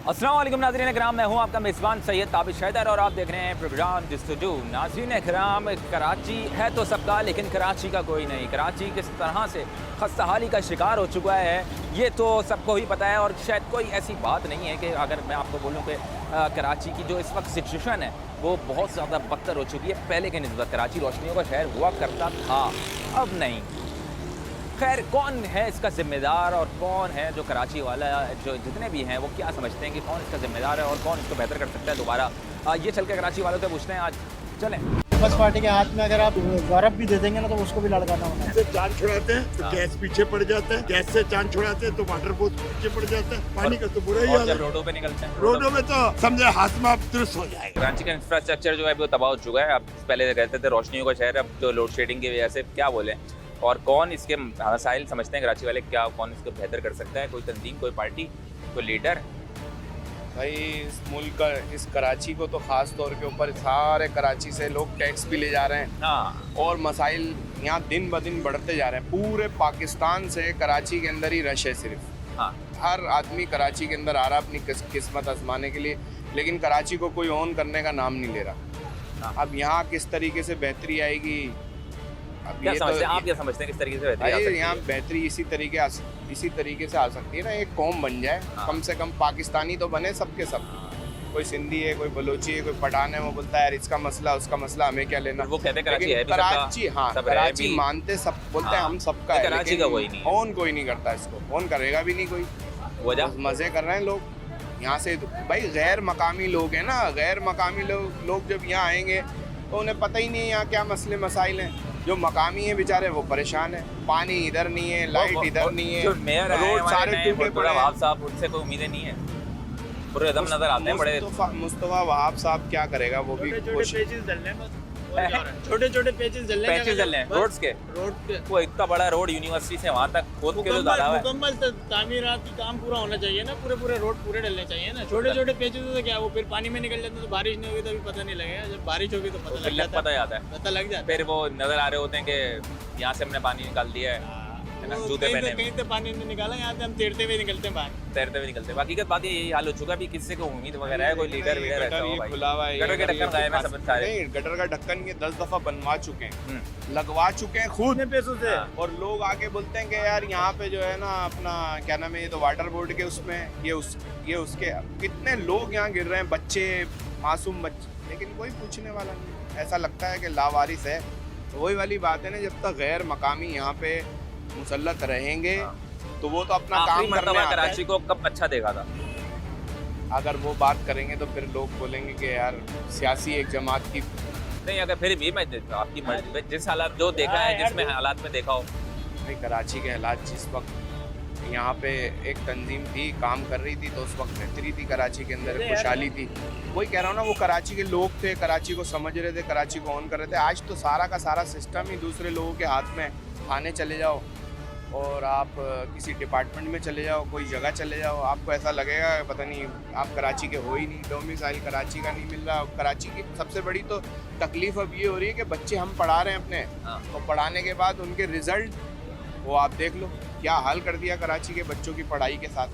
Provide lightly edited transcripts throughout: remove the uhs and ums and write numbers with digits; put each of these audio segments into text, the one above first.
अस्सलाम वालेकुम नाज़रीन इकराम, मैं हूं आपका मेज़बान सैयद ताबिश हैदर और आप देख रहे हैं प्रोग्राम जस्तजू। नाज़रीन इकराम, कराची है तो सबका, लेकिन कराची का कोई नहीं। कराची किस तरह से खस्ताहाली का शिकार हो चुका है ये तो सबको ही पता है, और शायद कोई ऐसी बात नहीं है कि अगर मैं आपको बोलूँ कि कराची की जो इस वक्त सिचुएशन है वो बहुत ज़्यादा बदतर हो चुकी है। पहले के निस्बत कराची रोशनियों का शहर हुआ करता था, अब नहीं। खैर, कौन है इसका ज़िम्मेदार और कौन है जो कराची वाला, जो जितने भी हैं वो क्या समझते हैं कि कौन इसका ज़िम्मेदार है और कौन इसको बेहतर कर सकता है दोबारा, ये चल के कराची वालों से पूछते हैं आज। चलें। पीपल्स पार्टी के हाथ में अगर आप गौरव भी दे देंगे ना तो उसको भी लड़काना होना है। से चांद छुड़ाते हैं तो गैस पीछे पड़ जाता है, गैस से चांद छुड़ाते हैं तो वाटर बहुत पीछे पड़ जाता है। पानी का तो बुरा ही और हाल जब है। रोडों पे निकलते हैं, रोडों में तो समझे हाथमा दुरुस्त हो जाएगा। कराची का इंफ्रास्ट्रक्चर जो है वो तबाह हो चुका है। अब पहले कहते थे रोशनियों का शहर, अब तो लोड शेडिंग की वजह से क्या बोलें। और कौन इसके मसाइल समझते हैं कराची वाले, क्या कौन इसको बेहतर कर सकता है? कोई तंजीम, कोई पार्टी, कोई लीडर? भाई इस मुल्क का, इस कराची को तो ख़ास तौर के ऊपर सारे कराची से लोग टैक्स भी ले जा रहे हैं हाँ, और मसाइल यहाँ दिन ब दिन बढ़ते जा रहे हैं। पूरे पाकिस्तान से कराची के अंदर ही रश है सिर्फ। हाँ, हर आदमी कराची के अंदर आ रहा अपनी किस्मत आजमाने के लिए, लेकिन कराची को कोई ऑन करने का नाम नहीं ले रहा। अब यहाँ किस तरीके से बेहतरी आएगी, अब क्या ये समझते हैं तो आप, क्या समझते हैं किस तरीके से बेहतरी आ भाई सकती यहाँ है? बेहतरी इसी तरीके से आ सकती है ना, एक कौम बन जाए। हाँ। कम से कम पाकिस्तानी तो बने सबके सब। कोई सिंधी है, कोई बलोची है, कोई पठान है, वो बोलता है यार इसका मसला उसका मसला, हमें क्या लेना। वो कहते हैं कराची लेकिन है भी सबका, कराची, हाँ सब है कराची भी। मानते सब, बोलते हैं हाँ, हम सबका है, कराची लेकिन का कोई नहीं है। ऑन कोई नहीं करता इसको, ऑन करेगा भी नहीं कोई। वजह बस मजे कर रहे हैं लोग यहाँ से। भाई गैर मकामी लोग हैं ना, गैर मकामी लोग जब यहाँ आएंगे तो उन्हें पता ही नहीं है यहाँ क्या मसले मसाइल हैं। जो मकामी है बेचारे वो परेशान है, पानी इधर नहीं है, लाइट इधर नहीं है, जो मेयर है रोड हमारे सारे नए टूटे मुर्तज़ा पड़े हैं। वहाब साहब, उनसे कोई उम्मीदें नहीं है। पूरे दम नजर आते हैं बड़े। मुस्तफा वहाब साहब क्या करेगा, वो भी कोशिश। छोटे छोटे पेचेस डलने पैचेस चल रहे हैं रोड्स के। रोड वो इतना बड़ा रोड यूनिवर्सिटी से वहाँ तक खोद के जो डाला हुआ है। मुकम्मल तामीरात की काम पूरा होना चाहिए ना, पूरे रोड पूरे डलने चाहिए ना। छोटे छोटे पेचेस तो क्या, वो फिर पानी में निकल जाते हैं तो बारिश नहीं होगी तो अभी पता नहीं लगेगा, जब बारिश होगी तो पता फिर लग जाता पता जाता है, है, पता लग जाता फिर वो नजर आ रहे होते हैं कि यहाँ से हमने पानी निकाल दिया है ना, है। जूते पहने कहीं से पानी नहीं निकाला, यहाँ से हम तैरते हुए निकलते हैं बाहर। तैरते हुए निकलते हैं। हकीकत बात यही हाल हो चुका है। अभी किससे को उम्मीद वगैरह है, कोई लीडर वीडर ऐसा हो भाई? खुला हुआ है, गटर के ढक्कन गायब है सब सारे। नहीं, गटर का ढक्कन ये 10 दफा बनवा चुके हैं, हम्म, लगवा चुके हैं खुद पैसों से हाँ। और लोग आके बोलते हैं कि यार यहाँ पे जो है ना अपना क्या नाम है, ये तो वाटर बोर्ड के उसमें ये उसके कितने लोग यहाँ गिर रहे हैं, बच्चे, मासूम बच्चे, लेकिन कोई पूछने वाला नहीं। ऐसा लगता है कि लावारिस है। तो वही वाली बात है ना, जब तक गैर मकामी यहाँ पे मुसल्लत रहेंगे तो वो तो अपना आखिरी काम करने मर्तबा आते कराची हैं। को कब अच्छा देखा था? अगर वो बात करेंगे तो फिर लोग बोलेंगे कि यार सियासी एक जमात की। नहीं, अगर फिर भी मैं आपकी मर्जी, जिस हालात जो देखा है, जिसमें हालात में देखा हो। भाई कराची के हालात जिस वक्त यहाँ पे एक तंजीम थी, काम कर रही थी, तो उस वक्त बेहतरी थी कराची के अंदर, खुशहाली थी। वही कह रहा हूँ ना, वो कराची के लोग थे, कराची को समझ रहे थे, कराची को ऑन कर रहे थे। आज तो सारा का सारा सिस्टम ही दूसरे लोगों के हाथ में। थाने चले जाओ और आप किसी डिपार्टमेंट में चले जाओ, कोई जगह चले जाओ, आपको ऐसा लगेगा पता नहीं आप कराची के हो ही नहीं, डोमिसाइल कराची का नहीं मिल रहा। कराची की सबसे बड़ी तो तकलीफ अब ये हो रही है कि बच्चे हम पढ़ा रहे हैं अपने, हाँ। तो पढ़ाने के बाद उनके रिजल्ट वो आप देख लो क्या हाल कर दिया कराची के बच्चों की पढ़ाई के साथ।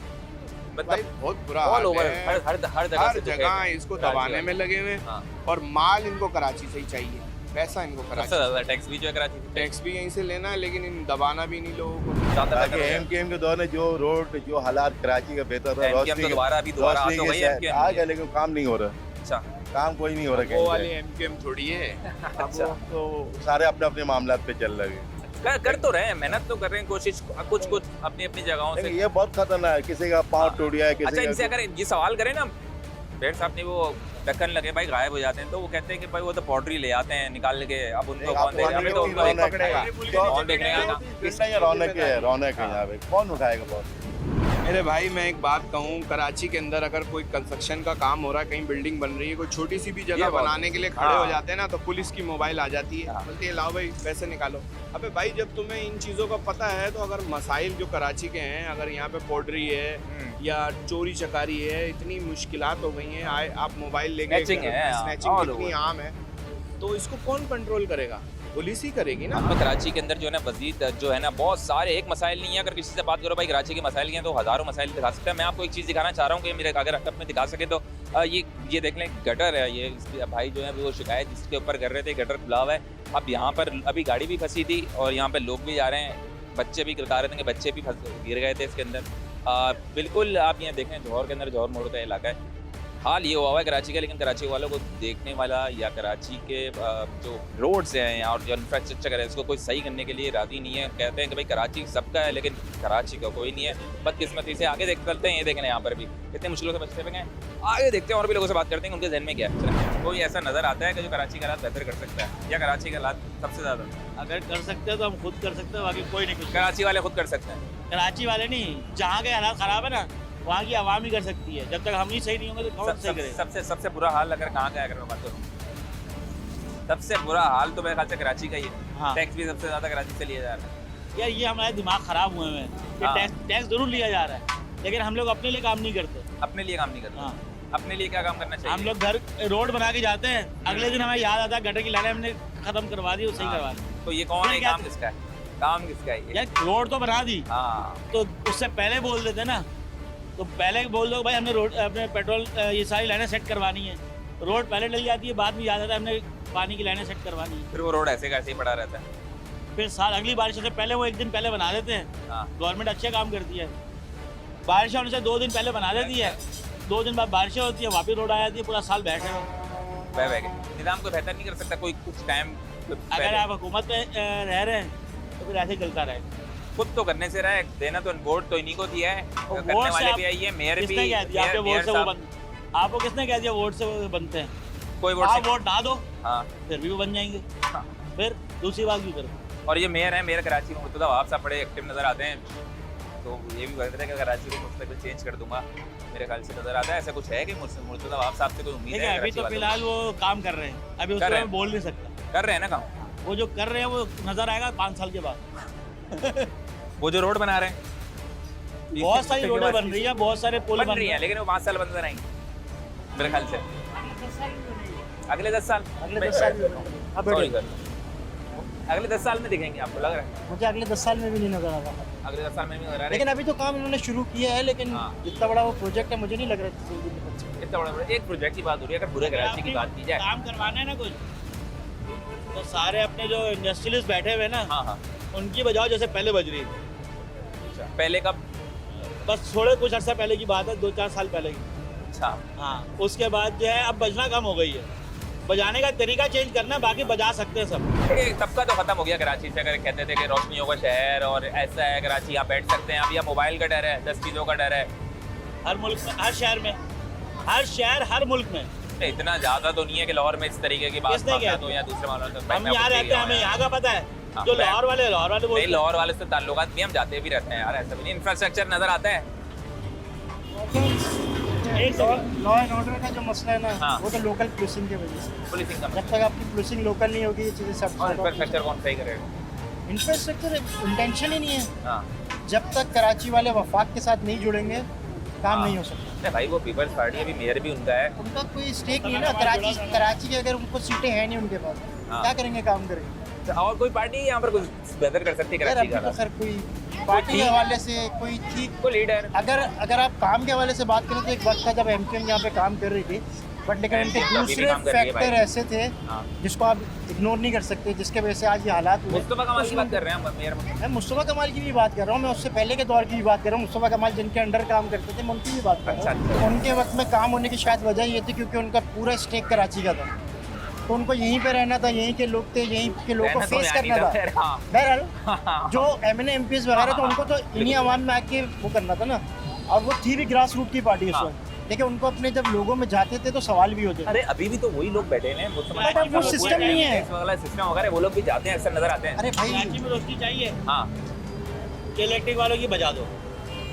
भाई मतलब बहुत बुरा ऑल हाल ओवर है। हर जगह हर से दुखे जगह हैं इसको कराची दबाने वाले। में लगे हुए हैं हाँ। और माल इनको कराची से ही चाहिए, पैसा इनको सबसे कराची ज्यादा टैक्स भी जो है कराची से। टैक्स भी यहीं से लेना है, लेकिन इन दबाना भी नहीं लोगों को। ज्यादा ताकि टैक्स है। एमकेएम के दौर में जो रोड जो हालात कराची का बेहतर था, MKM तो दोबारा अभी दोबारा रोशनी आ तो के गई शहर- MKM आ गया, लेकिन काम नहीं हो रहा, अच्छा, काम कोई नहीं हो रहा वो कहीं वाली पे। एमकेएम थोड़ी है। अब अच्छा। वो तो सारे अपने अपने मामलात पे चल रहे हैं। कर तो रहे हैं, मेहनत तो कर रहे हैं, कोशिश कुछ अपनी अपनी जगहों से। लेकिन ये बहुत खतरनाक है, किसी का पाँव टूट गया है, अच्छा, किसी इनसे का अगर ये सवाल करें ना, बेड साहब ने वो ढक्कन लगे भाई गायब हो जाते हैं, तो वो कहते हैं कि भाई वो तो पॉटरी ले आते हैं निकाल के, अब उनको कौन देगा? अभी तो उनको एक रौनक पकड़ेगा, है। कौन देखने का काम? किसका ये रौनक है, रौनक है यहाँ पे, कौन उठाएगा बहुत? मेरे भाई मैं एक बात कहूँ, कराची के अंदर अगर कोई कंस्ट्रक्शन का काम हो रहा है, कहीं बिल्डिंग बन रही है, कोई छोटी सी भी ये जगह बहुत बनाने के लिए खड़े हाँ। हो जाते हैं ना, तो पुलिस की मोबाइल आ जाती है, हाँ। बोलती है लाओ भाई पैसे निकालो। अबे भाई जब तुम्हें इन चीज़ों का पता है, तो अगर मसाइल जो कराची के हैं, अगर यहाँ पे पोल्ट्री है या चोरी चकारी है, इतनी मुश्किलात हो गई हैं, आप मोबाइल लेके Snatching है, स्नैचिंग all इतनी over। आम है, तो इसको कौन कंट्रोल करेगा? पुलिस ही करेगी ना। तो कराची के अंदर जो है ना वजीद जो है ना बहुत सारे एक मसाइल नहीं है। अगर किसी से बात करो भाई कराची के मसाइल हैं तो हज़ारों मसाइल दिखा सकता है। मैं आपको एक चीज़ दिखाना चाह रहा हूँ कि मेरे अगर हकत में दिखा सके तो ये देख लें गटर है। ये भाई जो है वो शिकायत जिसके ऊपर कर रहे थे, गटर खुला हुआ है। अब यहाँ पर अभी गाड़ी भी फंसी थी और यहाँ पर लोग भी जा रहे हैं, बच्चे भी बता रहे थे कि बच्चे भी गिर गए थे इसके अंदर। बिल्कुल आप यहाँ देखें जौहर के अंदर, जौहर मोड़ का इलाका है। हाल ये हुआ है कराची का, लेकिन कराची वालों को देखने वाला या कराची के जो रोड्स हैं और जो इंफ्रास्ट्रक्चर है इसको कोई सही करने के लिए राजी नहीं है। कहते हैं कि भाई कराची सबका है लेकिन कराची का कोई नहीं है। बदकिस्मती से आगे चलते हैं। ये देखें यहाँ पर भी कितने मुश्किलों से बचते हुए हैं। आगे देखते हैं और भी लोगों से बात करते हैं उनके जहन में क्या है। कोई ऐसा नज़र आता है कि जो कराची का हालात बेहतर कर सकता है या कराची का हालात सबसे ज़्यादा अगर कर सकते हैं तो हम खुद कर सकते हैं, बाकी कोई नहीं कुछ। कराची वाले खुद कर सकते हैं। कराची वाले नहीं, जहाँ के हालात ख़राब है ना वहाँ की आवाम ही कर सकती है। जब तक हम ही सही नहीं होंगे तो कौन सही करेगा। सबसे बुरा हाल अगर कहाँ का है, अगर मैं बात करूँ सबसे बुरा हाल तो मेरे ख्याल से कराची का ही है। हाँ। टैक्स भी सबसे ज़्यादा कराची से लिया जा रहा है। यार ये हमारे दिमाग ख़राब हुए हैं कि हाँ। टैक्स ज़रूर लिया जा रहा है लेकिन हम लोग अपने लिए काम नहीं करते। अपने लिए काम नहीं करते। हाँ। अपने लिए क्या काम करना चाहिए? हम लोग घर रोड बना के जाते हैं, अगले दिन हमें याद आता है गटर की लाइनें हमने ख़त्म करवा दी, वो सही हाँ। करवा दी। तो ये कौन है? फिर क्या- काम किसका है? काम किसका है ये? यार रोड तो बना दी हाँ। तो उससे पहले बोल देते ना, तो पहले बोल दो भाई हमने रोड अपने पेट्रोल ये सारी लाइनें सेट करवानी है। रोड पहले डल जाती है, बाद में याद आता है हमने पानी की लाइनें सेट करवानी है। फिर वो रोड ऐसे का ऐसे ही पड़ा रहता है। फिर साल अगली बारिश से पहले वो एक दिन पहले बना देते हैं। हाँ। गवर्नमेंट अच्छा काम करती है, बारिश होने से 2 दिन पहले बना देती है, 2 दिन बाद बारिशें होती है, वापस रोड आ जाती है, पूरा साल बैठे रहो। बह गए। निज़ाम को बेहतर नहीं कर सकता कोई कुछ टाइम अगर आप हुकूमत में रह रहे हैं तो फिर ऐसे चलता रहेगा। खुद तो करने से रहा है, देना तो वोट तो इन्हीं को दिया है, करने वोट से वाले आप- भी आई है, मेयर भी। किसने कह दिया आपके वोट से वो बन, आपको किसने कह दिया वोट से वो बनते हैं? कोई वोट आप से वोट ना दो हाँ। फिर भी वो बन जाएंगे। हाँ। फिर दूसरी बात क्यों करो? और ये मेयर है, मेयर कराची में मुर्तज़ा वहाब साहब बड़े एक्टिव नज़र आते हैं। तो ये भी कहते हैं कि कराची को मुस्तकिल चेंज कर दूंगा, मेरे ख्याल से नज़र आता है। ऐसा कुछ है कि मुर्तज़ा वहाब साहब से कोई उम्मीद ठीक है? है, अभी कराची तो वालों को? फिलहाल वो काम कर रहे हैं, अभी उसके कर रहे बारे में हैं। बोल नहीं सकता। कर रहे हैं ना काम। वो जो कर रहे हैं वो नजर आएगा 5 साल के बाद। वो जो रोड बना रहे हैं बहुत सारी रोडें बन रही है, बहुत सारे पुल बन रही है, लेकिन वो 5 साल बंद रहेंगे मेरे ख्याल से। अगले 10 साल अगले 10 साल Sorry सर। अगले 10 साल में दिखेंगे आपको लग रहा है? मुझे अगले 10 साल में भी नहीं नजर आ रहा। अगले 10 साल में भी नजर आ रहा है। लेकिन अभी तो काम इन्होंने शुरू किया है, लेकिन हाँ। जितना बड़ा वो प्रोजेक्ट है मुझे नहीं लग रहा है जल्दी निकल सकता। इतना बड़ा एक प्रोजेक्ट की बात हो रही है। अगर पूरे कराची की बात की जाए, काम करवाना है ना कुछ, तो सारे अपने जो इंडस्ट्रियलिस्ट बैठे हुए ना हाँ हाँ, उनकी बजाओ जैसे पहले बज रही थी। अच्छा पहले कब? बस थोड़े कुछ अर्सा पहले की बात है, 2-4 साल पहले की। अच्छा हाँ, उसके बाद जो है अब बजना कम हो गई है, बजाने का तरीका चेंज करना है, बाकी बजा सकते हैं सब। ये तबका तो खत्म हो गया कराची से। अगर कहते थे कि रोशनियों का शहर और ऐसा है कराची, यहाँ बैठ सकते हैं, अब यहाँ मोबाइल का डर है, 10 चीज़ों का डर है। हर मुल्क में, हर शहर में, हर शहर हर मुल्क में। इतना ज़्यादा तो नहीं है कि लाहौर में इस तरीके की बात किसने किया? तो या दूसरे मामलों में हम यहाँ रहते हैं, हमें यहाँ का पता है। हाँ, जो मैं- लाहौर वाले नहीं, बोलते हैं। लाहौर वाले से ताल्लुकात भी हम जाते भी रहते हैं यार, ऐसा भी नहीं। इंफ्रास्ट्रक्चर नज़र आता है। एक सेकंड, लॉ एंड ऑर्डर का जो मसला है ना, हाँ। वो तो लोकल पुलिसिंग की वजह से। पुलिसिंग का जब तक आपकी पुलिसिंग लोकल नहीं होगी ये चीज़ें सब और इंफ्रास्ट्रक्चर कौन सही करेगा? इंफ्रास्ट्रक्चर इंटेंशन ही नहीं है। हाँ जब तक कराची वाले वफाक के साथ नहीं जुड़ेंगे काम हाँ। नहीं हो सकता। नहीं भाई, वो पीपल्स पार्टी अभी मेयर भी उनका है। उनका कोई स्टेक नहीं है ना कराची के, अगर उनको सीटें हैं नहीं उनके पास, हाँ। क्या करेंगे, काम करेंगे? और कोई पार्टी यहाँ पर कुछ बेहतर कर सकती है यार कराची अभी तो का? खैर कोई पार्टी के हवाले से कोई थी। कोई लीडर अगर आप काम के हवाले से बात करें तो एक वक्त था जब एमकेएम यहाँ पे काम कर रही थी, बट लेकिन उनके अभी भी दूसरे काम कर रही है फैक्टर भाई। ऐसे थे हाँ। जिसको आप इग्नोर नहीं कर सकते, जिसके वजह से आज ये हालात हुए। मुस्तफा कमाल की बात कर रहे हैं हम, मेयर मैं मुस्तफा कमाल की भी बात कर रहा हूँ, मैं उससे पहले के दौर की भी बात कर रहा हूँ। मुस्तफा कमाल जिनके अंडर काम करते थे मैं उनकी भी बात कर रहा हूँ। अच्छा। उनके वक्त में काम होने की शायद वजह ये थी क्योंकि उनका पूरा स्टेक कराची का था, तो उनको यहीं पे रहना था, यहीं के लोग थे, यहीं के लोगों को फेस करना था। हाँ। बहरहाल जो MNA MPs वगैरह तो उनको तो इन्हीं आवाम में आके वो करना था ना, और वो थी भी ग्रास रूट की पार्टी उस हाँ। वक्त। देखिए उनको अपने जब लोगों में जाते थे तो सवाल भी होते थे। अरे अभी भी तो वही लोग बैठे हैं बट अब वो सिस्टम नहीं है। सिस्टम वगैरह वो लोग भी जाते हैं, अक्सर नजर आते हैं। अरे भाई कराची में रोशनी चाहिए, हाँ इलेक्ट्रिक वालों की बजा दो,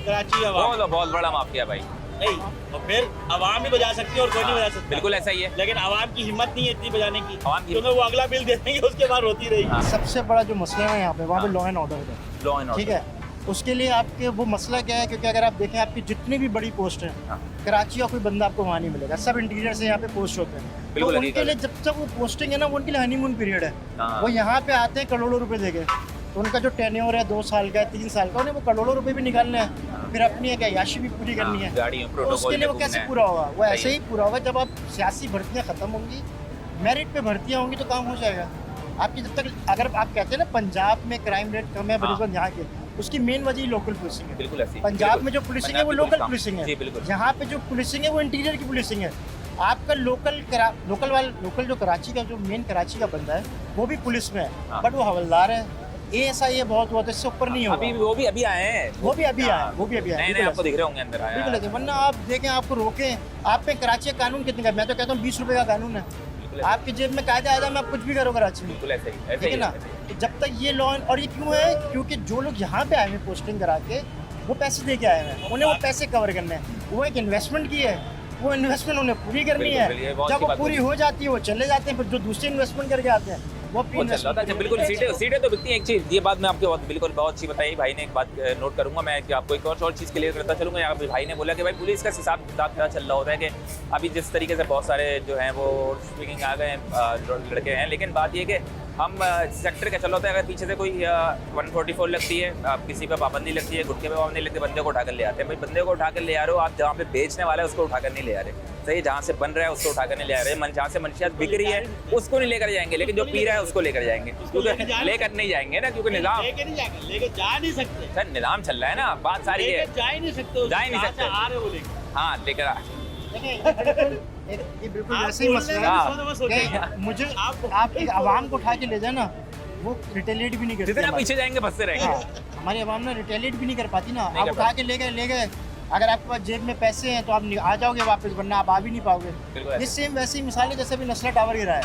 कराची आवाम बहुत बड़ा माफिया भाई, नहीं, और फिर आवाम भी बजा सकती है और कोई नहीं बजा सकता। बिल्कुल ऐसा ही है। लेकिन आवाम की हिम्मत नहीं है इतनी बजाने की, आवाम की- क्योंकि वो अगला बिल दे देंगे उसके बाद रोती रहेगी। हाँ। सबसे बड़ा जो मसला है यहाँ पे, वहाँ पे हाँ। लॉ एंड ऑर्डर का, लॉ एंड ठीक है। उसके लिए आपके वो मसला क्या है, क्योंकि अगर आप देखें आपकी जितनी भी बड़ी पोस्ट है, हाँ। कराची का कोई बंदा आपको वहाँ नहीं मिलेगा, सब इंटीरियर से यहाँ पे पोस्ट होते हैं। तो बिल्कुल उनके लिए जब तक वो पोस्टिंग है ना, वो उनके लिए हनीमून पीरियड है। हाँ। वो यहाँ पे आते हैं करोड़ों रुपए देके, तो उनका जो टेन्योर है 2 साल का है, 3 साल का, उन्हें वो करोड़ों रुपए भी निकालने हैं, फिर अपनी एक अय्याशी भी पूरी करनी है। गाड़ियों तो उसके लिए वो कैसे पूरा होगा? वो ऐसे ही पूरा होगा जब आप सियासी भर्तियाँ खत्म होंगी, मेरिट पे भर्तियाँ होंगी तो काम हो जाएगा। आपकी जब तक, अगर आप कहते हैं ना पंजाब में क्राइम रेट कम है बनस्बत यहाँ के, उसकी मेन वजह लोकल पुलिसिंग है। बिल्कुल ऐसी पंजाब में जो पुलिसिंग है वो लोकल पुलिसिंग जी है, बिल्कुल। यहाँ पे जो पुलिसिंग है वो इंटीरियर की पुलिसिंग है। आपका लोकल जो कराची का जो मेन कराची का बंदा है वो भी पुलिस में है, हाँ। बट वो हवलदार है। ASI बहुत हुआ तो इससे ऊपर नहीं होगा। अभी वो भी अभी आए हैं, वो भी अभी आए, वो भी अभी आए। नए नए बिल्कुल आपको दिख रहे होंगे अंदर आया बिल्कुल ऐसे, वरना आप देखें आपको रोकें, आप पे कराची का कानून कितने का, मैं तो कहता हूँ 20 रुपए का कानून है। बिल्कुल आपकी जेब में कायदा आयदा में आप कुछ भी करो कराची में, बिल्कुल ऐसे ही ऐसे ठीक ही है ना। तो जब तक ये लॉ, और ये क्यों है, क्योंकि जो लोग यहाँ पे आए हैं पोस्टिंग करा के, वो पैसे दे के आए हैं, उन्हें वो पैसे कवर करने हैं, वो एक इन्वेस्टमेंट की है, वो इन्वेस्टमेंट उन्हें पूरी करनी बिल्कुल, ये है। बहुत जब अच्छी वो बात पूरी बोली। हो जाती है वो चले जाते हैं, फिर जो दूसरे इन्वेस्टमेंट करके आते हैं वो वो चल रहा था। अच्छा, बिल्कुल सीटें तो बिकती हैं। एक चीज़ ये बात मैं आपको बिल्कुल बहुत अच्छी बताई, भाई ने एक बात नोट करूंगा मैं, कि आपको एक और चीज़ क्लियर करता चलूंगा। यहाँ पे भाई ने बोला कि भाई पुलिस का हिसाब किताब क्या चल रहा होता है, कि अभी जिस तरीके से बहुत सारे जो हैं वो स्पीकिंग आ गए लड़के हैं, लेकिन बात ये कि हम सेक्टर का चल रहा होता है, अगर पीछे से कोई 144 लगती है, आप किसी पे पाबंदी लगती है, गुटके पे पाबंदी लगती है, बंदे को उठाकर ले आते हैं। भाई बंदे को उठाकर ले आ रहे हो आप, जहाँ पे बेचने वाला है उसको उठाकर नहीं ले आ रहे, सही, जहाँ से बन रहा है उसको उठाकर नहीं ले आ रहे, जहाँ से मंशियात बिक रही है उसको नहीं लेकर जाएंगे, लेकिन जो पी रहा है उसको लेकर जाएंगे, क्योंकि लेकर नहीं जाएंगे ना, क्योंकि निज़ाम लेके नहीं जाएंगे, लेके जा नहीं सकते सर, निज़ाम चल रहा है ना, बात सारी है। लेके जा ही नहीं सकते, जा ही नहीं जहाँ से सकते। आ रहे वो लेके। हाँ लेकर देखिए, ये बिल्कुल आप वैसे ही बोल मसला रहे हैं, हाँ। सोचो मत सोचो। है। मुझे आप एक आवाम को उठा के ले जाए ना, वो रिटेलिएट भी नहीं करती जितना हमारी। पीछे जाएंगे बसते रहेंगे। हाँ, हमारी आवाम ना रिटेलिएट भी नहीं कर पाती ना। नहीं आप कर उठा के ले गए, अगर आपके पास जेब में पैसे हैं तो आप आ जाओगे वापस, वरना आप आ भी नहीं पाओगे। बिल्कुल ये सेम वैसी मिसाल है जैसे अभी नस्ला टावर गिरा है,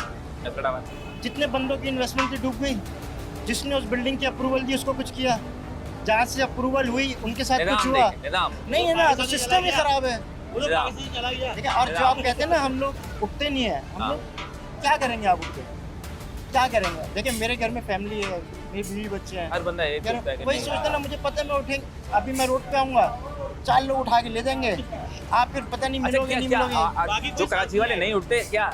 ऐसे। जितने बंदों की इन्वेस्टमेंट थी डूब गई, जिसने उस बिल्डिंग की अप्रूवल दी उसको कुछ किया, जहाँ से अप्रूवल हुई उनके साथ कुछ हुआ निज़ाम नहीं है ना, तो सिस्टम ही खराब है। वो तो निज़ाम। पाकिस्तान चला गया। ठीक है, और जो आप कहते हैं ना हम लोग उठते नहीं है, हम हाँ। लोग क्या करेंगे? आप उठ के क्या करेंगे? देखिए मेरे घर में फैमिली है, मेरी बीवी बच्चे हैं, हर बंदा ये यार सोचता है कि वही नहीं। सोचते ना, मुझे पता है मैं उठेंगे, अभी मैं रोड पे आऊँगा 4 लोग उठा के ले देंगे, आप फिर पता नहीं अच्छा, मिलोगे क्या नहीं क्या मिलोगे। बाकी जो कोई कराची वाले नहीं उठते क्या,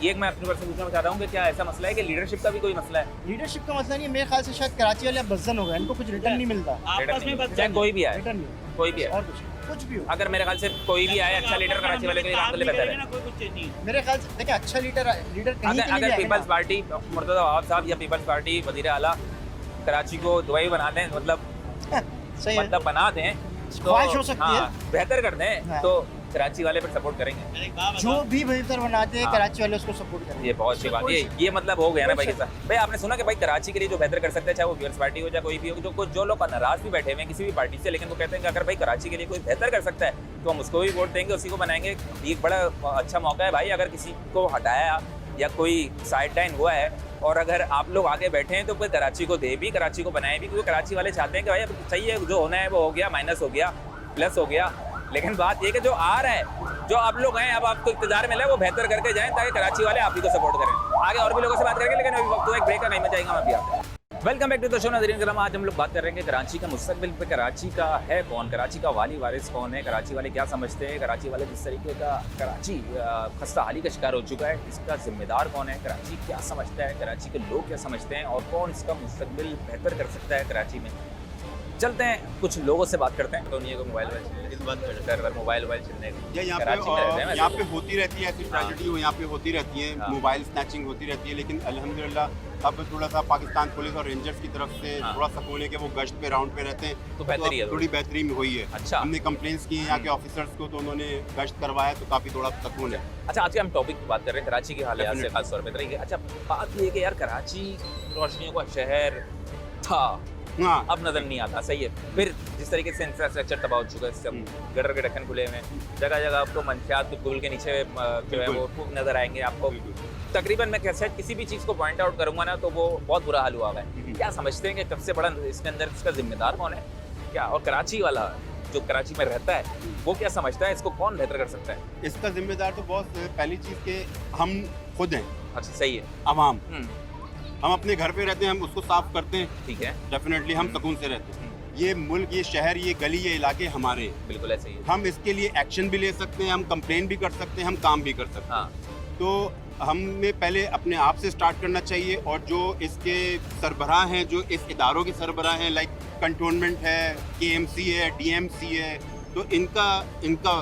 ये एक मैं अपनी बात से पूछना चाह रहा हूँ कि क्या ऐसा मसला है कि लीडरशिप का भी कोई मसला है? लीडरशिप का मसला नहीं है, मेरे ख्याल से शायद कराची वाले बदजन हो गए, इनको कुछ रिटर्न नहीं मिलता, आपस में बच चाहे कोई भी आए, रिटर्न नहीं, कोई भी आए, और कुछ भी हो। अगर मेरे ख्याल से कोई भी आए अच्छा लीडर कराची वाले के लिए काम के लिए बेहतर है। कोई कुछ चेंज नहीं है। मेरे ख्याल से देखिए अच्छा लीडर कहीं अगर के लिए भी अगर आएगा पीपल्स ना। पार्टी मुर्तज़ा अवाब साहब या पीपल्स पार्टी वज़ीर आला कराची को दुबई बना दें, मतलब सही है, मतलब बना दें तो ख्वाहिश हो सकती है। बेहतर कर दें हाँ। तो कराची वाले पर सपोर्ट करेंगे। मैंने एक बात जो बताऊं? भी बेहतर बनाते हैं हाँ। कराची वाले उसको सपोर्ट करेंगे। ये बहुत अच्छी बात है, ये मतलब हो गया ना भाई के साथ। भाई आपने सुना कि भाई कराची के लिए जो बेहतर कर सकता है, चाहे वो पीपल्स पार्टी हो चाहे कोई भी हो, जो लोग नाराज भी बैठे हुए हैं किसी भी पार्टी से, लेकिन वो कहते हैं कि अगर भाई कराची के लिए कोई बेहतर कर सकता है तो हम उसको भी वोट देंगे, उसी को बनाएंगे। एक बड़ा अच्छा मौका है भाई, अगर किसी को हटाया या कोई साइड लाइन हुआ है और अगर आप लोग आगे बैठे हैं तो फिर कराची को दे भी, कराची को बनाए भी, क्योंकि कराची वाले चाहते हैं कि भाई अब सही है, जो होना है वो हो गया, माइनस हो गया, प्लस हो गया। लेकिन बात ये कि जो आ रहा है, जो आप लोग हैं, अब आपको इक़्तिदार मिला है, वो बेहतर करके जाएं ताकि कराची वाले आप ही को सपोर्ट करें। आगे और भी लोगों से बात करेंगे, लेकिन अभी वक्त एक ब्रेक का, नहीं में जाएंगे हम अभी आते हैं। Welcome back to the show नाज़रीन कराम। आज हम लोग बात कर रहे हैं कि कराची का मुस्तकबिल पे कराची का है कौन, कराची का वाली वारिस कौन है, कराची वाले क्या समझते हैं, कराची वाले जिस तरीके का कराची खस्ता हाली का शिकार हो चुका है, इसका जिम्मेदार कौन है, कराची क्या समझता है, कराची के लोग क्या समझते हैं और कौन इसका मुस्तकबिल बेहतर कर सकता है कराची में। चलते हैं कुछ लोगों से बात करते हैं। तो नहीं को मोबाइल मोबाइल चलने यहाँ पे होती रहती है ऐसी ट्रेजेडी हो, यहाँ पे होती रहती है, हाँ। मोबाइल स्नैचिंग होती रहती है, लेकिन अल्हम्दुलिल्लाह अब थोड़ा सा पाकिस्तान पुलिस और रेंजर्स की तरफ से हाँ। थोड़ा सकून है कि वो गश्त पे राउंड पे रहते हैं, तो बेहतरी है अब थोड़ी बेहतरी हुई है। अच्छा। हमने कंप्लेंट्स की हैं यहाँ के ऑफिसर्स को, तो उन्होंने गश्त करवाया, तो काफ़ी थोड़ा सकून है। अच्छा, आज के हम टॉपिक की बात कर रहे हैं कराची के हालात से खास तौर पे तरीके। अच्छा, बात ये कि यार कराची रोशनियों का शहर था, हाँ, अब नजर नहीं आता, सही है। फिर जिस तरीके से इंफ्रास्ट्रक्चर तबाह हो चुका है, सब गटर के ढक्कन खुले हुए हैं, जगह जगह आपको मंशियात के पुल के नीचे जो है वो खूब नजर आएंगे आपको। तकरीबन मैं कैसे किसी भी चीज़ को पॉइंट आउट करूंगा ना तो वो बहुत बुरा हाल हुआ है। क्या समझते हैं कि सबसे बड़ा इसके अंदर इसका जिम्मेदार कौन है क्या, और कराची वाला जो कराची में रहता है वो क्या समझता है, इसको कौन बेहतर कर सकता है? इसका जिम्मेदार तो बहुत पहली चीज़ के हम खुद हैं, अच्छा, सही है। आवाम। हम अपने घर पे रहते हैं, हम उसको साफ करते हैं, ठीक है। डेफिनेटली हम सुकून से रहते हैं। ये मुल्क, ये शहर, ये गली, ये इलाके हमारे हैं। बिल्कुल ऐसे ही है। हम इसके लिए एक्शन भी ले सकते हैं, हम कंप्लेन भी कर सकते हैं, हम काम भी कर सकते हैं। हाँ तो हमें पहले अपने आप से स्टार्ट करना चाहिए, और जो इसके सरबराह हैं, जो इस इदारों के सरबराह हैं, लाइक कंटोनमेंट है, KMC है, DMC है, तो इनका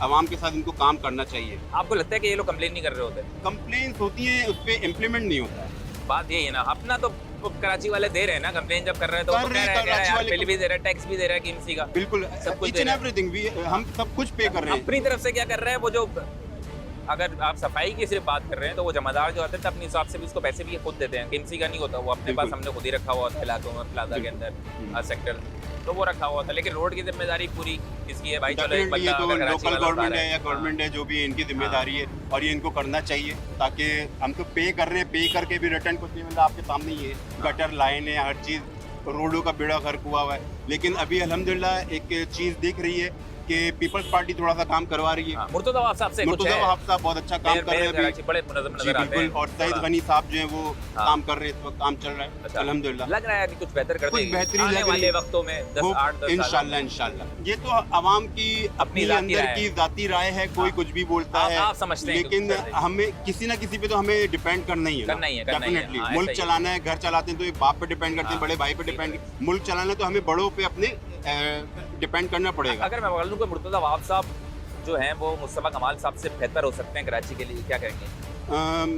आवाम के साथ इनको काम करना चाहिए। आपको लगता है कि ये लोग कंप्लेन नहीं कर रहे होते? कंप्लेंट्स होती हैं, उस पर इम्प्लीमेंट नहीं होता है। बात यही है ना, अपना तो कराची वाले दे रहे हैं ना कंप्लेन, जब कर रहे हैं तो वो कर तो रहे कह हैं, रहे हैं कराची यार वाले बिल भी दे रहा है, टैक्स भी दे रहा है KMC का, बिल्कुल, सब कुछ ईच दे एंड रहा है। एवरीथिंग भी हम सब कुछ पे कर रहे हैं। अपनी तरफ से क्या कर रहे हैं वो, जो अगर आप सफाई की सिर्फ बात कर रहे हैं तो वो जमादार जो आते हैं तो अपने हिसाब से भी उसको पैसे भी खुद देते हैं, KMC का नहीं होता, वो अपने पास हमने खुद ही रखा हुआ था इलाकों में, प्लाजा के अंदर सेक्टर, तो वो रखा हुआ था। लेकिन रोड की जिम्मेदारी पूरी किसकी है भाई? चलो एक डेफिनेटली ये बंदा तो अगर कराची लोकल वाला उठा गवर्नमेंट रहा है या गवर्नमेंट है, जो भी है, इनकी जिम्मेदारी है, और ये इनको करना चाहिए, ताकि हम तो पे कर रहे हैं, पे करके भी रिटर्न कुछ नहीं मिलता। आपके सामने ही है, गटर लाइन है, हर चीज़, रोडों का बेड़ा गर्क हुआ हुआ है। लेकिन अभी अल्हम्दुलिल्लाह एक चीज़ दिख रही है कि पीपल्स पार्टी थोड़ा सा काम करवा रही है। है। मुर्तज़ा वहाब साहब से कुछ मुर्तज़ा है, वहाब साहब बहुत अच्छा काम कर रहे हैं कराची अभी। बड़े मुनज़्ज़म जी नजर आते बिल्कुल, हैं। और सईद थोड़ा- गनी साहब जो हैं वो हाँ। काम कर रहे हैं, इस वक्त काम चल रहा है अच्छा। अल्हम्दुलिल्लाह। लग रहा है कि कुछ बेहतर कर कुछ देगी बेहतरी आने लग रही वाले है। वक्तों में, 8-10 साल इंशाल्लाह इंशाल्लाह। ये तो आवाम की अपनी ज़ाती अंदर राय की है। जाती राय है, कोई हाँ। कुछ भी बोलता है, आप समझते हैं कि लेकिन कुछ कर देगी। हमें किसी ना किसी पे तो हमें डिपेंड करना ही है ना। करना ही है, करना ही है। डेफिनेटली हाँ, मुल्क ऐसा ही है। चलाना है, घर चलाते हैं तो एक बाप पे डिपेंड करते हैं, हाँ, बड़े भाई पे ठीक डिपेंड, है। मुल्क चलाना है तो हमें बड़ों पे अपने डिपेंड करना पड़ेगा। अगर मैं बोल दूं कि मुर्तज़ा वहाब साहब जो हैं वो मुस्तफ़ा कमाल साहब से बेहतर हो सकते हैं कराची के लिए, क्या करेंगे?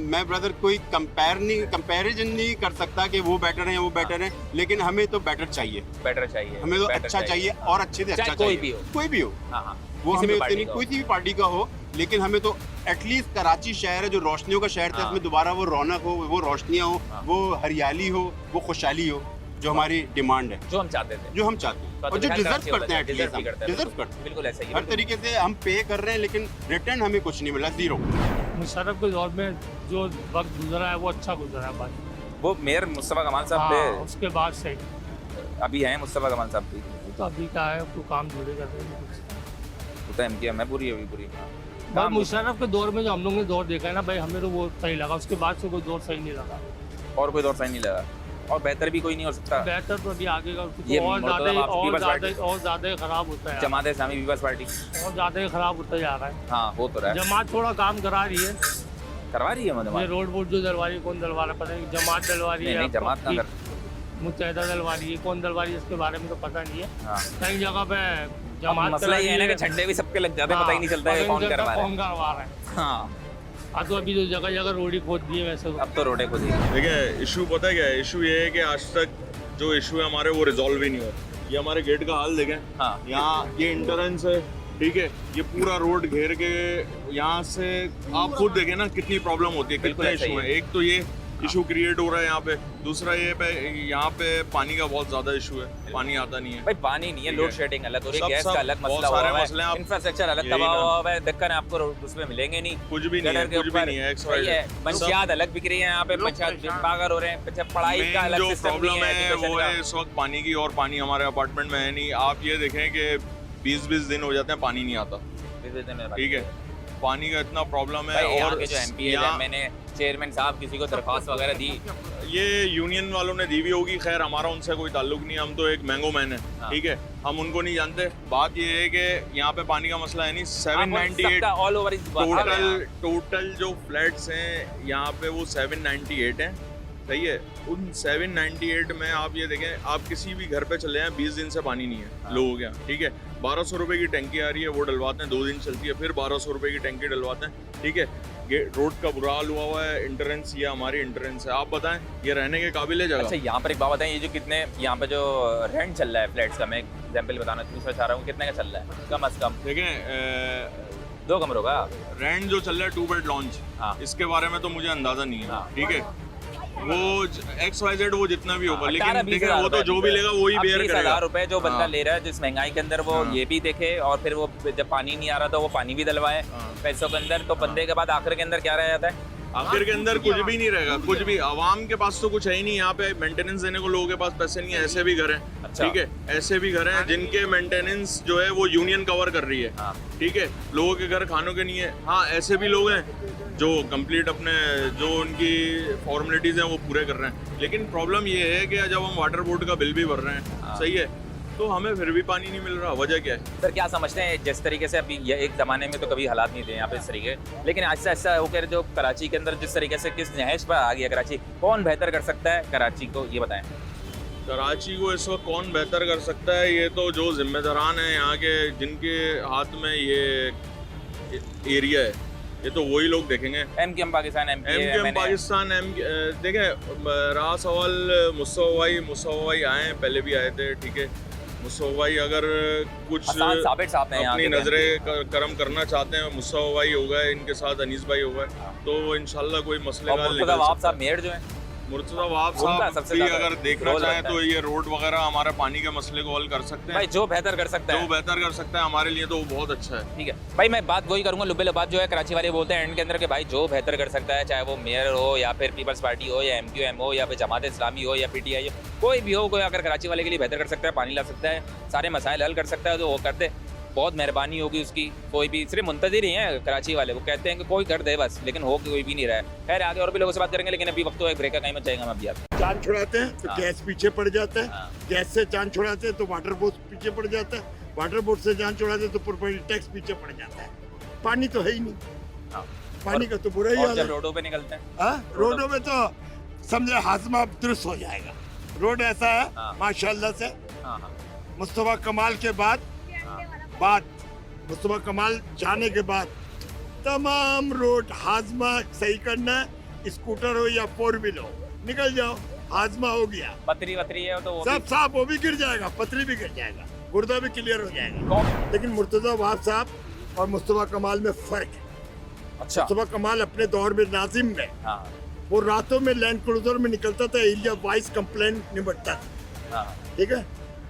मैं ब्रदर कोई कंपैरिजन नहीं कर सकता कि वो बेटर हैं, वो बेटर हैं, लेकिन हमें तो बेटर चाहिए, बेटर चाहिए, हमें तो better अच्छा चाहिए, और अच्छे से चाहे अच्छा कोई चाहिए, भी हो। कोई भी हो, हाँ हाँ, वो किसी भी हमें पार्टी उतनी का हो। कोई सी भी पार्टी का हो, लेकिन हमें तो एटलीस्ट कराची शहर है जो रोशनियों का शहर था, हाँ। इसमें दोबारा वो रौनक हो, वो रोशनियाँ हो, हाँ। वो हरियाली हो, वो खुशहाली हो, जो हमारी डिमांड है, जो हम चाहते थे, जो हम चाहते हैं, तो और जो खैर डिजर्व कराची होता करते हैं, है, deserve भी एटलीस्ट करता है, डिजर्व बिल्कुल, करते हैं। बिल्कुल ऐसा ही है, हर तरीके से हम पे कर रहे हैं, लेकिन रिटर्न हमें कुछ नहीं मिला, जीरो। मुशर्रफ के दौर में जो वक्त गुजरा है वो अच्छा गुजरा है भाई। वो मेयर मुस्तफ़ा कमाल साहब हाँ, थे, उसके बाद से अभी हैं मुस्तफ़ा कमाल साहब भी, तो अभी क्या है, तो काम थोड़े कर रहे हैं। वो तो MKM है पूरी, अभी पूरी भाई मुशर्रफ के दौर में जो हम लोग ने दौर देखा है ना भाई, हमें तो वो सही लगा, उसके बाद से कोई दौर सही नहीं लगा। और कोई दौर सही नहीं लगा, और बेहतर भी कोई नहीं हो सकता। बेहतर तो अभी आगे का ये और मुर्तज़ा ज़्यादा वहाब पीपल्स पार्टी। और ज़्यादा ही खराब होता है, जमात इस्लामी पीपल्स पार्टी, और ज़्यादा ही खराब होता जा रहा है। हाँ हो तो रहा है, जमात थोड़ा काम करा रही है, करवा रही है ये मतलब, रोड वोड जो डलवा रही है, कौन डलवा रहा है पता नहीं, जमात डलवा रही नहीं है, नहीं जमात ना कर, मुत्तहिदा डलवा रही है, कौन डलवा रही है इसके बारे में तो पता नहीं है। हाँ। कई जगह पे अब जमात मसला ये है ना कि चला रही झंडे भी सबके लग जाते हैं, पता ही नहीं चलता है कि पता कौन नहीं चलता करवा रहा कौन है। करवा रहा है। हाँ, हाँ तो अभी तो जगह जगह रोड ही खोद दिए वैसे तो। अब तो रोडे को दी। देखिए इशू पता है क्या है, इशू ये है कि आज तक जो इशू है हमारे वो रिजॉल्व ही नहीं हुआ। ये हमारे गेट का हाल देखें, हाँ यहाँ ये इंटरेंस है, ठीक है, ये पूरा रोड घेर के यहाँ से आप खुद देखें ना कितनी प्रॉब्लम होती है, बिल्कुल कितने ऐसा ही इशू है। है। एक तो ये इशू क्रिएट हो रहा है यहाँ पे, दूसरा ये यहाँ पे पानी का बहुत ज्यादा इशू है, पानी आता नहीं है। भाई पानी नहीं है, ठीक लोड है। शेडिंग अलग हो रही है, सब- गैस सब का अलग बहुत मसला सारे हुआ मसले हैं, है, आप इंफ्रास्ट्रक्चर अलग यही तबाह ना। हुआ है, दक्कन आपको उसमें मिलेंगे नहीं, कुछ भी नहीं है, गटर के कुछ भी ऊपर नहीं है, वही है, मंशियात अलग बिक रही है यहाँ पे, पंचायत पागल हो रहे हैं, अच्छा पढ़ाई का मेन अलग जो सिस्टम प्रॉब्लम नहीं है, है वो education है इस वक्त पानी की, और पानी हमारे अपार्टमेंट में है नहीं। आप ये देखें कि 20-20 दिन हो जाते हैं पानी नहीं आता, का। ठीक है, पानी का इतना प्रॉब्लम है। भाई यहाँ और के जो MP है, यहाँ मैंने चेयरमैन साहब किसी को दरख्वास्त वगैरह दी, ये यूनियन वालों ने दी हुई होगी, खैर हमारा उनसे कोई ताल्लुक नहीं है, हम तो एक मैंगो मैन है, हाँ। ठीक है, हम उनको नहीं जानते। बात ये है कि यहाँ पे पानी का मसला है नहीं। 798 ऑल ओवर टोटल जो फ्लैट्स हैं यहाँ पे वो 798 हैं, सही है। उन 798 में आप ये देखें, आप किसी भी घर पे चले जाएं, 20 दिन से पानी नहीं है लोगों के यहाँ, ठीक है। 1200 रुपए की टंकी आ रही है, वो डलवाते हैं, 2 दिन चलती है, फिर 1200 रुपए की टंकी डलवाते हैं, ठीक है। रोड का बुरा हाल हुआ हुआ है, इंटरेंस ये हमारी इंटरेंस है। आप बताएं ये रहने के काबिल है जगह? अच्छा यहाँ पर एक बात बताएं, ये जो कितने यहाँ पे जो रेंट चल रहा है फ्लैट्स का, मैं एग्जाम्पल बताना चाह रहा हूँ, कितने का चल रहा है कम अज कम? देखें 2 कमरों का रेंट जो चल रहा है 2 बेड लॉन्च, हाँ। इसके बारे में तो मुझे अंदाजा नहीं है, हाँ। ठीक है। वो XYZ वो जितना भी होगा, 18-20 लेकिन देखें हज़ार वो तो रुपए जो भी लेगा वही अब बेयर 20 करेगा। हज़ार रुपए जो बंदा हाँ। ले रहा है, जिस महंगाई के अंदर वो हाँ। ये भी देखे, और फिर वो जब पानी नहीं आ रहा था वो पानी भी डलवाए हाँ। पैसों के अंदर, तो बंदे के बाद आखिर के अंदर क्या रह जाता है? आखिर के अंदर कुछ भी नहीं रहेगा, कुछ भी। आवाम के पास तो कुछ है ही नहीं, यहाँ पे मेंटेनेंस देने को लोगों के पास पैसे नहीं है। ऐसे भी घर हैं, अच्छा। ठीक है, ऐसे भी घर हैं जिनके मेंटेनेंस जो है वो यूनियन कवर कर रही है, हाँ। ठीक है। लोगों के घर खानों के नहीं है। हाँ, ऐसे भी लोग हैं जो कंप्लीट अपने जो उनकी फॉर्मेलिटीज़ हैं वो पूरे कर रहे हैं। लेकिन प्रॉब्लम ये है कि जब हम वाटर बोर्ड का बिल भी भर रहे हैं, हाँ। सही है, तो हमें फिर भी पानी नहीं मिल रहा, वजह क्या है? सर क्या समझते हैं जिस तरीके से अभी ये एक ज़माने में तो कभी हालात नहीं थे यहाँ पे इस तरीके, लेकिन ऐसा ऐसा होकर जो कराची के अंदर जिस तरीके से किस नहज पर आ गया कराची, कौन बेहतर कर सकता है कराची को, ये बताएं। कराची को इस वक्त कौन बेहतर कर सकता है, ये तो जो जिम्मेदारान हैं यहाँ के, जिनके हाथ में ये एरिया है, ये तो वही लोग देखेंगे। एमकेएम पाकिस्तान, एमकेएम पाकिस्तान, देखें रहा सवाल मुस्तफा भाई आए हैं, पहले भी आए थे, ठीक है। मुस्तफा भाई अगर कुछ हसन साबिर साहब हैं यहाँ अपनी के नजरें करम करना चाहते हैं, मुस्तफा भाई हो गए, इनके साथ अनीस भाई हो गए, तो इंशाल्लाह कोई मसले और का मुर्तज़ा वहाब साहब मेयर जो हैं, मुर्तज़ा वहाब उनका साहब सबसे भी ज़्यादा अगर देखना रोल चाहें रहता तो है। ये रोड वगैरह हमारे पानी के मसले को हल कर सकते हैं। भाई जो बेहतर कर सकता जो है, बेहतर कर सकता है हमारे लिए तो वो बहुत अच्छा है। ठीक है भाई। मैं बात वही करूंगा, लुबे लबाद जो है कराची वाले बोलते हैं एंड के अंदर कि भाई जो बेहतर कर सकता है, चाहे वो मेयर हो या फिर पीपल्स पार्टी हो या एमक्यूएम हो या फिर जमात इस्लामी हो या पीटीआई हो, कोई भी हो, कोई अगर कराची वाले के लिए बेहतर कर सकता है, पानी ला सकता है, सारे मसाइल हल कर सकता है, तो वो कर दे, बहुत मेहरबानी होगी उसकी। कोई भी सिर्फ मुंतज़िर ही हैं कराची वाले, वो कहते हैं कि कोई कर दे बस, लेकिन हो कोई भी नहीं रहा है। खैर आगे और भी लोगों से बात करेंगे, लेकिन अभी वक्त तो एक ब्रेक का कहीं मत जाएगा। मैं अभी आप चांद छुड़ाते हैं तो हाँ। गैस पीछे पड़ जाता है, हाँ। गैस से चांद छुड़ाते हैं तो वाटर बोट पीछे पड़ जाता है, वाटर बोट से चांद छुड़ाते हैं तो प्रॉपर्टी टैक्स पीछे पड़ जाता है। पानी तो है ही नहीं, हाँ। पानी का तो बुरा ही और हाल जब है। रोडों पे निकलते हैं, हाँ, रोडों में तो समझे हाजमा दुरुस्त हो जाएगा। रोड ऐसा है हाँ। माशाल्लाह से, हाँ हाँ मुस्तफा कमाल के बाद मुस्तफा कमाल जाने के बाद तमाम रोड हाजमा सही करना है, स्कूटर हो या 4 व्हीलर हो, निकल जाओ, हाजमा हो गया, पतरी वतरी है तो वो सब साफ, वो भी गिर जाएगा, पतरी भी गिर जाएगा, गुर्दा भी क्लियर हो जाएगा। कौन? लेकिन मुर्तजा वहाब साहब और मुस्तफा कमाल में फर्क है। अच्छा मुस्तफा कमाल अपने दौर में नाजिम में हाँ वो रातों में लैंड क्रूजर में निकलता था, एरिया वाइज कंप्लेंट निपटता था, हाँ। ठीक है।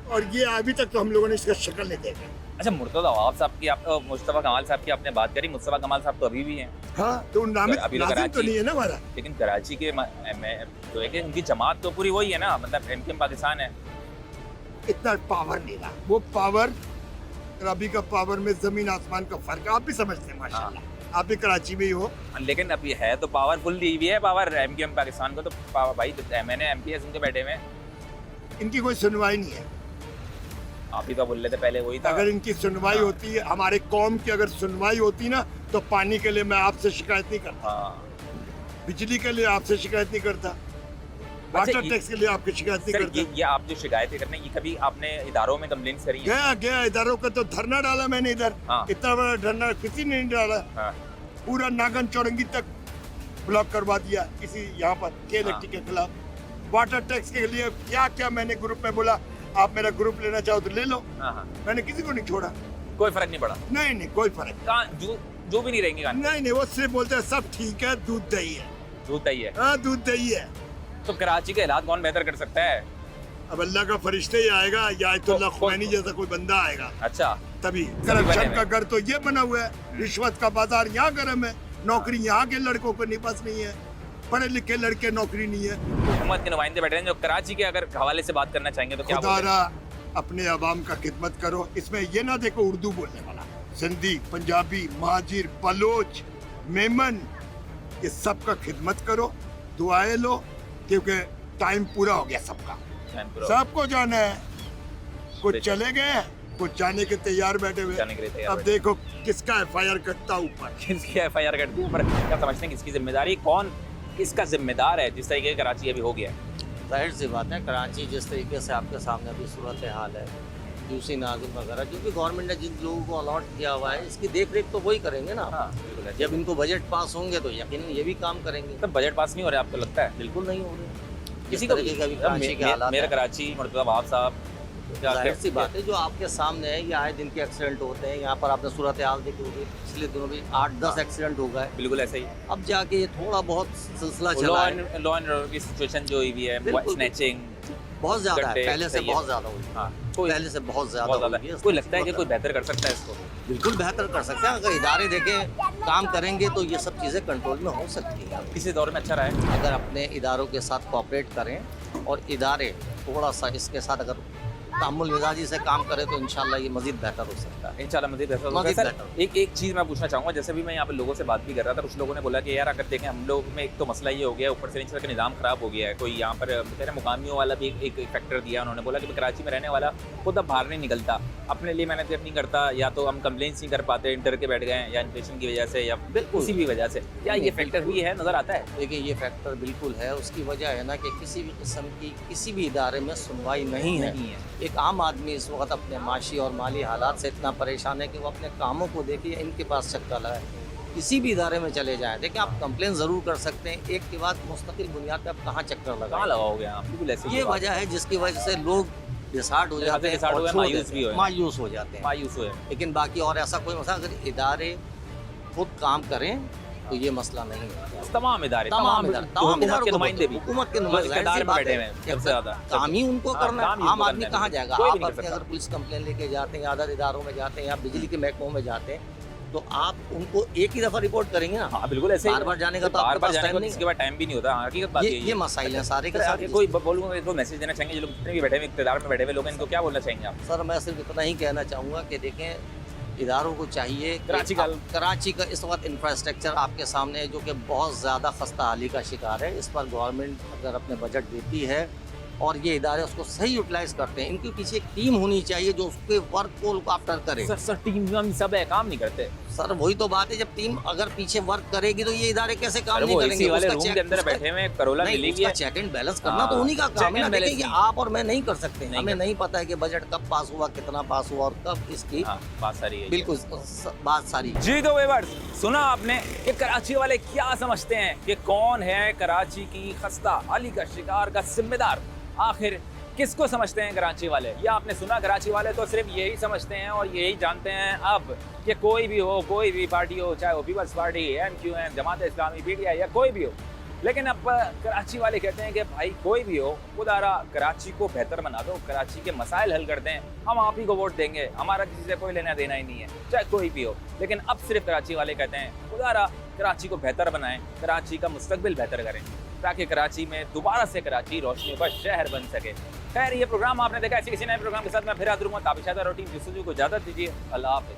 और ये अभी तक तो हम लोगों ने इसका शक्ल नहीं देखा। अच्छा मुर्तज़ा वहाब साहब की आप मुस्तफ़ा कमाल साहब की आपने बात करी, मुस्तफ़ा कमाल साहब तो अभी भी हैं, हाँ, तो नाजिम अभी तो तो कराची- नहीं है ना हमारा। लेकिन कराची के जो है कि उनकी जमात तो पूरी वही है ना, मतलब एमकेएम पाकिस्तान है। इतना पावर नहीं रहा, वो पावर अभी का पावर में जमीन आसमान का फर्क है। आप भी समझते हैं माशाल्लाह, आप भी कराची में ही हो। लेकिन अभी है तो पावरफुल दी हुई है पावर एमकेएम पाकिस्तान को, तो भाई मैंने एमपीएस उनके बैठे में, इनकी कोई सुनवाई नहीं है। आप ही तो बोल रहे थे पहले वही था। अगर इनकी सुनवाई हाँ। होती है, हमारे कौम की अगर सुनवाई होती ना, तो पानी के लिए मैं आपसे शिकायत नहीं करता, हाँ बिजली के लिए आपसे शिकायत नहीं करता, वाटर ये- टैक्स के लिए आपकी शिकायत नहीं सर करता। ये आप जो शिकायतें करने, ये कभी आपने इदारों में कंप्लेंट्स करी हैं? गया इधरों का तो धरना डाला मैंने इधर, हाँ। इतना बड़ा धरना किसी ने नहीं डाला, हाँ पूरा नागन चौरंगी तक ब्लॉक करवा दिया किसी यहाँ पर के इलेक्ट्रिक के खिलाफ। वाटर टैक्स के लिए क्या क्या मैंने ग्रुप में बोला, आप मेरा ग्रुप लेना चाहो तो ले लो, हाँ हाँ, मैंने किसी को नहीं छोड़ा। कोई फर्क नहीं पड़ा। नहीं कोई फर्क कहाँ जो भी नहीं रहेंगे कहाँ, नहीं, वो सिर्फ बोलते हैं सब ठीक है, दूध दही है। दूध दही है। हाँ, दूध दही है। तो कराची के हालात कौन बेहतर कर सकता है? अब अल्लाह का फरिश्ता ही आएगा या आयतुल्लाह तो- खुमैनी जैसा कोई बंदा आएगा, अच्छा तभी। बने करप्शन में। का घर तो ये बना हुआ है, रिश्वत का बाजार यहाँ गर्म है, नौकरी यहाँ के लड़कों को नहीं पास नहीं है, पढ़े लिखे लड़के नौकरी नहीं है। हुकूमत के नुमाइंदे बैठे हैं जो कराची के अगर हवाले से बात करना चाहेंगे तो क्या बोलेंगे? खुदारा अपने अवाम का खिदमत करो, इसमें ये ना देखो उर्दू बोलने वाला, सिंधी, पंजाबी, महाजिर, बलोच, मेमन, ये सब का खिदमत करो, दुआएं लो, क्योंकि टाइम पूरा हो गया सबका, सबको जाना है। कुछ चले गए, कुछ जाने के तैयार बैठे हुए। जाने के लिए तैयार अब बैठे। देखो किसका FIR कटता ऊपर। किसकी एफआईआर करती है, पर क्या समझते हैं किसकी जिम्मेदारी, कौन किसका जिम्मेदार है जिस तरीके कराची अभी हो गया है? जाहिर सी बात है, कराची जिस तरीके से आपके सामने अभी सूरत हाल है, यूसी नाजिम वगैरह, क्योंकि गवर्नमेंट ने जिन लोगों को अलॉट किया हुआ है, इसकी देख रेख तो वही करेंगे ना। हाँ बिल्कुल है। जब इनको बजट पास होंगे तो यकीनन ये भी काम करेंगे। तब बजट पास नहीं हो रहा है आपको लगता है? बिल्कुल नहीं हो रहे किसी को तरीके का भी कराची के हालात मेरा हैं। कराची मुर्तज़ा वहाब साहब जाहिर सी बात है, जो आपके सामने है, ये आए दिन के एक्सीडेंट होते हैं। यहाँ पर आपने सूरत हाल देखी होगी, पिछले दिनों भी 8-10 एक्सीडेंट हो गए। बिल्कुल ऐसे ही। अब जाके ये थोड़ा बहुत सिलसिला लॉ चला है, एंड ऑर्डर की सिचुएशन जो हुई हुई है, बिल्कुल। स्नैचिंग बहुत ज्यादा है, गड्ढे, पहले से सही है। बहुत ज्यादा हुई, हाँ कोई पहले से बहुत बहुत ज्यादा ज़्यादा हुई है। कोई लगता है कि कोई बेहतर कर सकता है इसको? बिल्कुल बेहतर कर सकते हैं, अगर इदारे देखें काम करेंगे तो ये सब चीज़ें कंट्रोल में हो सकती हैं। किसी दौर में अच्छा रहा है? अगर अपने इदारों के साथ कोऑपरेट करें और इदारे थोड़ा सा इसके साथ अगर तामुल मिजाजी से काम करे तो इंशाल्लाह ये मजीद बेहतर हो सकता है। इंशाल्लाह मज़ीद बेहतर होगा। मज़ीद सर बेहतर। एक चीज़ मैं पूछना चाहूँगा, जैसे भी मैं यहाँ पे लोगों से बात भी कर रहा था, कुछ लोगों ने बोला कि यार अगर देखें हम लोग में एक तो मसला ये हो गया, ऊपर से इंश्योरेंस का निज़ाम ख़राब हो गया है। कोई यहाँ पर कह रहे मुकामियों वाला भी एक फैक्टर दिया उन्होंने, बोला कि कराची में रहने वाला खुद अब बाहर नहीं निकलता, अपने लिए मेहनत नहीं करता, या तो हम कंप्लेंट्स नहीं कर पाते, डर के बैठ गए हैं, या इन्फ्लेशन की वजह से या बिल्कुल। किसी भी वजह से। क्या ये फैक्टर भी है, नज़र आता है? देखिए ये फैक्टर बिल्कुल है। उसकी वजह है ना कि किसी भी किस्म की किसी भी इदारे में सुनवाई नहीं है। एक आम आदमी इस वक्त अपने माशी और माली हालात से इतना परेशान है कि वो अपने कामों को देखिए, इनके पास चक्कर है। किसी भी इदारे में चले जाएं, देखिए आप कंप्लेन ज़रूर कर सकते हैं, एक के बाद मुस्तकिल बुनियाद पे आप कहाँ चक्कर कहाँ लगाओगे। लगाओगे आप? बिल्कुल ऐसे ये वजह है जिसकी वजह से लोग डिसार्ट हो जाते हैं, डिसहार्ट हो और गए, छोड़ मायूस देते भी हैं, हुए। मायूस हो जाते हैं। मायूस हुए। लेकिन बाकी और ऐसा कोई मसला, अगर इदारे खुद काम करें तो ये मसला नहीं है। तमाम इदारे, तमाम हुकूमत के नुमाइंदे भी, हुकूमत के नुमाइंदे इक़्तिदार में बैठे हुए हैं सबसे ज़्यादा। काम ही उनको हाँ, करना काम है। ही आम उनको आदमी करना है। कहाँ जाएगा? कोई भी आप नहीं कर अपने सकता। अगर पुलिस कंप्लेन लेके जाते हैं, अदर इदारों में जाते हैं या बिजली के महकमों में जाते हैं, तो आप उनको एक ही दफ़ा रिपोर्ट करेंगे ना। हाँ बिल्कुल ऐसे ही। बार-बार जाने का तो बार आपके बार पास जाने टाइम का नहीं किसी के पास टाइम भी नहीं होता। हकीकत बात यही ये है। मसाइल हैं सारे के सर, सारे। आगे कोई बोलूँगा, इनको मैसेज देना चाहेंगे, जो लोग जितने भी बैठे हुए इक़्तिदार में बैठे हुए लोग हैं, इनको क्या बोलना चाहेंगे आप? सर मैं सिर्फ इतना ही कहना चाहूँगा कि देखें, इदारों को चाहिए कि कराची का इस वक्त इंफ्रास्ट्रक्चर आपके सामने है, जो कि बहुत ज़्यादा खस्ता हाली का शिकार है। इस पर गवर्नमेंट अगर अपने बजट देती है और ये इदारे उसको सही यूटिलाइज करते हैं, इनके पीछे एक टीम होनी चाहिए जो उसके वर्क को लुक आफ्टर करे। सर टीम सब है, काम नहीं करते। सर वही तो बात है, जब टीम अगर पीछे वर्क करेगी तो ये इदारे कैसे काम नहीं वो करेंगे? एसी वाले उसका रूम चेक- के अंदर उसका- बैठे हुए हैं, करोला नहीं, मिली उसका है। चेक एंड बैलेंस करना हाँ, तो उन्हीं का check काम है ना। and balance देखिए नहीं। आप और मैं नहीं कर सकते, नहीं हमें कर नहीं पता है कि बजट कब पास हुआ, कितना पास हुआ और कब इसकी हाँ, बात सारी है। बिल्कुल बात सारी। जी तो वेवर्स, सुना आपने कि कराची वाले क्या समझते हैं कि कौन है कराची की खस्ता हाली का शिकार का जिम्मेदार। आखिर किसको समझते हैं कराची वाले? ये आपने सुना, कराची वाले तो सिर्फ यही समझते हैं और यही जानते हैं अब कि कोई भी हो, कोई भी पार्टी हो, चाहे वो peoples party, MQM, Jamaat Islami, PTI या कोई भी हो, लेकिन अब कराची वाले कहते हैं कि भाई कोई भी हो, खुदारा कराची को बेहतर बना दो, कराची के मसाइल हल कर दें, हम आप ही को वोट देंगे, हमारा किसी से कोई लेना देना ही नहीं है, चाहे कोई भी हो। लेकिन अब सिर्फ कराची वाले कहते हैं खुदारा कराची को बेहतर बनाएं, कराची का मुस्तकबिल बेहतर करें, ताकि कराची में दोबारा से कराची रोशनियों का शहर बन सके। खैर, ये प्रोग्राम आपने देखा, ऐसे किसी नए प्रोग्राम के साथ मैं फिर हाजिर हूँ। ताबिश हैदर और टीम जिसको को इजाज़त दीजिए। अल्लाह हाफ़िज़।